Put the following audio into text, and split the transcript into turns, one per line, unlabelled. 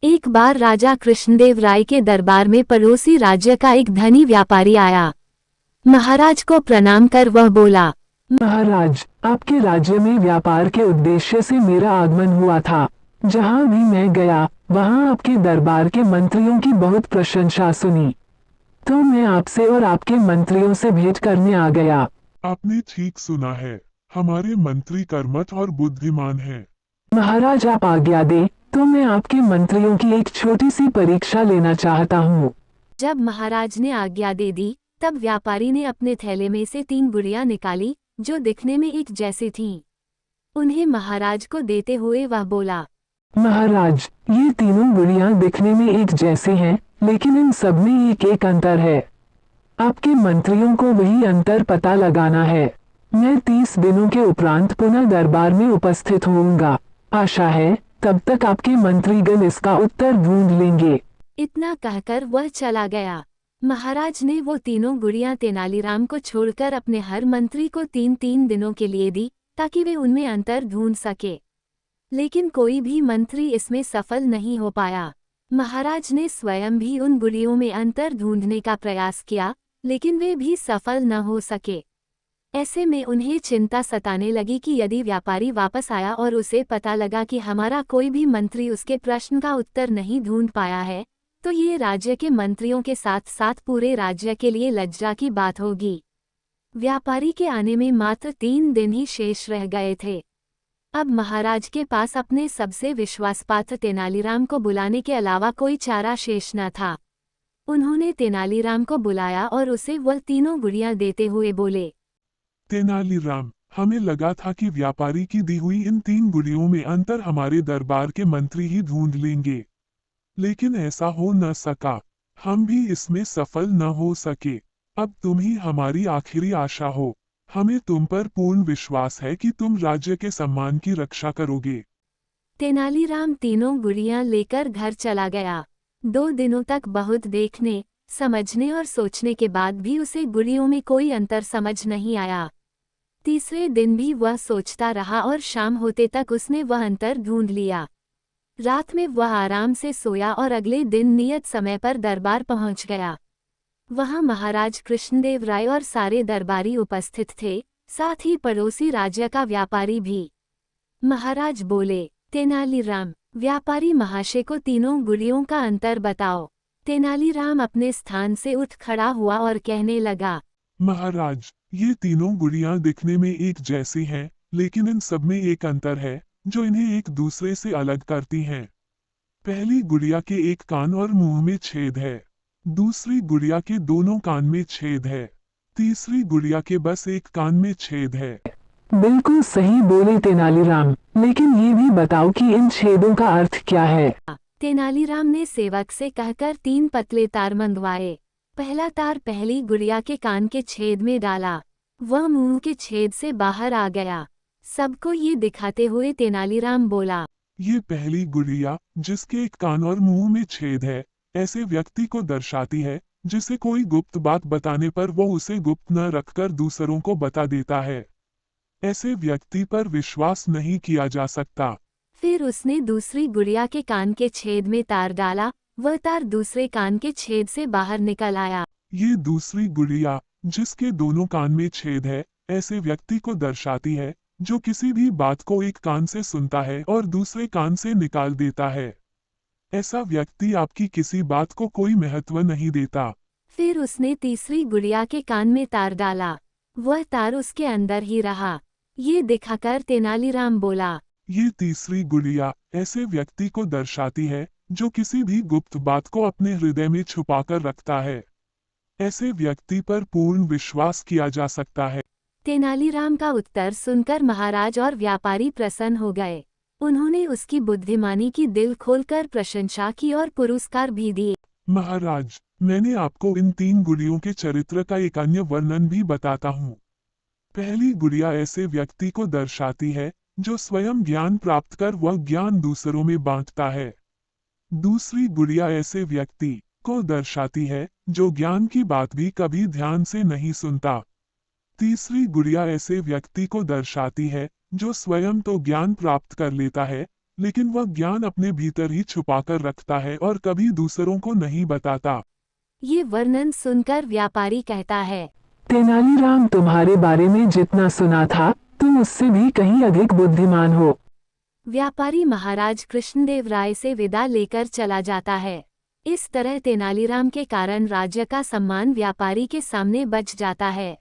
एक बार राजा कृष्णदेव राय के दरबार में पड़ोसी राज्य का एक धनी व्यापारी आया। महाराज को प्रणाम कर वह बोला,
महाराज, आपके राज्य में व्यापार के उद्देश्य से मेरा आगमन हुआ था। जहाँ भी मैं गया वहाँ आपके दरबार के मंत्रियों की बहुत प्रशंसा सुनी, तो मैं आपसे और आपके मंत्रियों से भेंट करने आ गया।
आपने ठीक सुना है, हमारे मंत्री कर्मठ और बुद्धिमान हैं।
महाराज, आप आज्ञा दें तो मैं आपके मंत्रियों की एक छोटी सी परीक्षा लेना चाहता हूँ।
जब महाराज ने आज्ञा दे दी तब व्यापारी ने अपने थैले में से 3 गुड़ियां निकाली जो दिखने में एक जैसी थीं। उन्हें महाराज को देते हुए वह बोला,
महाराज, ये तीनों गुड़ियां दिखने में एक जैसे हैं, लेकिन इन सब में एक एक अंतर है। आपके मंत्रियों को वही अंतर पता लगाना है। मैं 30 दिनों के उपरांत पुनः दरबार में उपस्थित होऊंगा। आशा है तब तक आपके मंत्रीगण इसका उत्तर ढूंढ लेंगे।
इतना कहकर वह चला गया। महाराज ने वो तीनों गुड़ियां तेनालीराम को छोड़कर अपने हर मंत्री को 3-3 दिनों के लिए दी ताकि वे उनमें अंतर ढूंढ सके, लेकिन कोई भी मंत्री इसमें सफल नहीं हो पाया। महाराज ने स्वयं भी उन गुड़ियों में अंतर ढूंढने का प्रयास किया, लेकिन वे भी सफल न हो सके। ऐसे में उन्हें चिंता सताने लगी कि यदि व्यापारी वापस आया और उसे पता लगा कि हमारा कोई भी मंत्री उसके प्रश्न का उत्तर नहीं ढूंढ पाया है, तो ये राज्य के मंत्रियों के साथ साथ पूरे राज्य के लिए लज्जा की बात होगी। व्यापारी के आने में मात्र 3 दिन ही शेष रह गए थे। अब महाराज के पास अपने सबसे विश्वासपात्र तेनालीराम को बुलाने के अलावा कोई चारा शेष न था। उन्होंने तेनालीराम को बुलाया और उसे वह तीनों गुड़ियां देते हुए बोले,
तेनालीराम, हमें लगा था कि व्यापारी की दी हुई इन 3 गुड़ियों में अंतर हमारे दरबार के मंत्री ही ढूंढ लेंगे, लेकिन ऐसा हो न सका। हम भी इसमें सफल न हो सके। अब तुम ही हमारी आखिरी आशा हो। हमें तुम पर पूर्ण विश्वास है कि तुम राज्य के सम्मान की रक्षा करोगे।
तेनालीराम तीनों गुड़ियां लेकर घर चला गया। 2 दिनों तक बहुत देखने, समझने और सोचने के बाद भी उसे गुड़ियों में कोई अंतर समझ नहीं आया। तीसरे दिन भी वह सोचता रहा और शाम होते तक उसने वह अंतर ढूंढ लिया। रात में वह आराम से सोया और अगले दिन नियत समय पर दरबार पहुंच गया। वहां महाराज कृष्णदेव राय और सारे दरबारी उपस्थित थे, साथ ही पड़ोसी राज्य का व्यापारी भी। महाराज बोले, तेनालीराम, व्यापारी महाशय को तीनों गुड़ियों का अंतर बताओ। तेनालीराम अपने स्थान से उठ खड़ा हुआ और कहने लगा,
महाराज, ये तीनों गुड़ियां दिखने में एक जैसी हैं, लेकिन इन सब में एक अंतर है जो इन्हें एक दूसरे से अलग करती हैं। पहली गुड़िया के एक कान और मुंह में छेद है, दूसरी गुड़िया के दोनों कान में छेद है, तीसरी गुड़िया के बस एक कान में छेद है।
बिल्कुल सही बोले तेनालीराम, लेकिन ये भी बताओ कि इन छेदों का अर्थ क्या है।
तेनालीराम ने सेवक से कहकर 3 पतले तार मंगवाए। पहला तार पहली गुड़िया के कान के छेद में डाला, वह मुंह के छेद से बाहर आ गया। सबको ये दिखाते हुए तेनालीराम बोला,
ये पहली गुड़िया जिसके एक कान और मुंह में छेद है, ऐसे व्यक्ति को दर्शाती है जिसे कोई गुप्त बात बताने पर वो उसे गुप्त न रखकर दूसरों को बता देता है। ऐसे व्यक्ति पर विश्वास नहीं किया जा सकता।
फिर उसने दूसरी गुड़िया के कान के छेद में तार डाला, वह तार दूसरे कान के छेद से बाहर निकल आया।
ये दूसरी गुड़िया जिसके दोनों कान में छेद है, ऐसे व्यक्ति को दर्शाती है जो किसी भी बात को एक कान से सुनता है और दूसरे कान से निकाल देता है। ऐसा व्यक्ति आपकी किसी बात को कोई महत्व नहीं देता।
फिर उसने तीसरी गुड़िया के कान में तार डाला, वह तार उसके अंदर ही रहा। ये दिखाकर तेनालीराम बोला,
ये तीसरी गुड़िया ऐसे व्यक्ति को दर्शाती है जो किसी भी गुप्त बात को अपने हृदय में छुपाकर रखता है। ऐसे व्यक्ति पर पूर्ण विश्वास किया जा सकता है।
तेनालीराम का उत्तर सुनकर महाराज और व्यापारी प्रसन्न हो गए। उन्होंने उसकी बुद्धिमानी की दिल खोलकर प्रशंसा की और पुरस्कार भी दिए।
महाराज, मैंने आपको इन 3 गुड़ियों के चरित्र का एक अन्य वर्णन भी बताता हूँ। पहली गुड़िया ऐसे व्यक्ति को दर्शाती है जो स्वयं ज्ञान प्राप्त कर वह ज्ञान दूसरों में बांटता है। दूसरी गुड़िया ऐसे व्यक्ति को दर्शाती है जो ज्ञान की बात भी कभी ध्यान से नहीं सुनता। तीसरी गुड़िया ऐसे व्यक्ति को दर्शाती है जो स्वयं तो ज्ञान प्राप्त कर लेता है, लेकिन वह ज्ञान अपने भीतर ही छुपाकर रखता है और कभी दूसरों को नहीं बताता।
ये वर्णन सुनकर व्यापारी कहता है,
तेनालीराम, तुम्हारे बारे में जितना सुना था तुम उससे भी कहीं अधिक बुद्धिमान हो।
व्यापारी महाराज कृष्णदेव राय से विदा लेकर चला जाता है। इस तरह तेनालीराम के कारण राज्य का सम्मान व्यापारी के सामने बच जाता है।